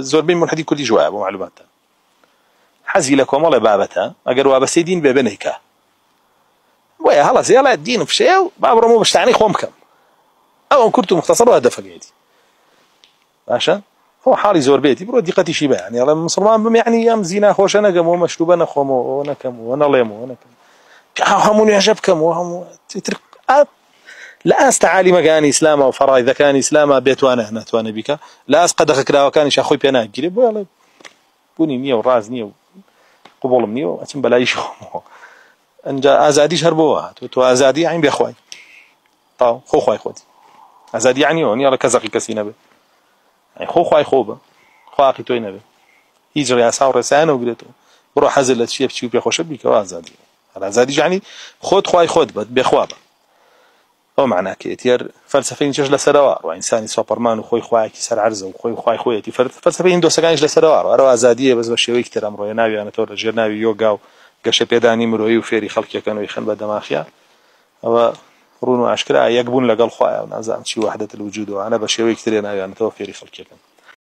زۆربەی ملحدی کوردی جوایە بۆ معلوماتە حەزی لە کۆمەڵێ بابەتە ئەگەر وابەستەی دین بێ بنێکە وایە هەڵە زێڵە دین و فشەیە و با بڕۆمەوە بەشتانەی خۆم بکەم ئەوەم کورت و مختصر و هەدەفەکەیەتی باشە هو حاڵی زۆربێتی بڕۆ دیقەتیشی بە یعنی ئەڵێ مسڵمان بم یعنی ئەم زینا خۆشە نەگەمەوە مەشروبە نەخۆمەوە نەکەمەوە نەڵێمەوە نەکەم هەموو نوێژە بکەمەوە هەموو لە ئاست عالیمەکانی ئیسلامە و فەڕایدەکانی ئیسلامە بێتوانە ناتوانێ بیکە لە ئاست قەدەغە کراوەکانیش خۆی پێ ناگیرێ بۆ ئەڵێ بوونی نییە و ڕاز نییە و قوبوڵم نییە و ئەچم بەلایش خۆمەوە ئەنجا ئازادیش هەر بۆ هاتووە تۆ ئازادی عین بێخوای تاو خۆ خوای خۆتی ئازادی یعنی ئەوە نییە ئەڵێ کەزەقی کەسی نەبێ خۆ خوای خۆ بە خواقی تۆی نەبێ هیچ ڕێسا و ڕێسایانە وگرێتەوە بڕۆ حەزر لە چیە بچی و پێخۆشە بیکەوە ئازادی ئازادی یعنی خۆت خوای خۆت بە بێخوا بە ئەو معناکێت یار فەلسفەی چش لەسەرەوە و ئینسانی سوپەرمان و خۆی خوایەکی سەر عەرزە و خۆی خوای خۆیەتی فەلسفەی هیندۆسەکانیش لەسەرەوە ئەوە ئازادیە بەس بە شێوەیەکی تر ئەمڕۆیە ناویانەتەوە لەژێر ناوی یۆگا و گەشە پێدانی مرۆیی و فێری خەڵکیەکەنەوەی خەن بە دەماخیا ئەوە ڕوون و ئاشکرا یەک بوون لەگەڵ خوایە و نازانم چی وەحدەت الوجود و ئەنە بە شێوەیەکی ترێ ناویانەتەوە فێری خەڵکیەکەن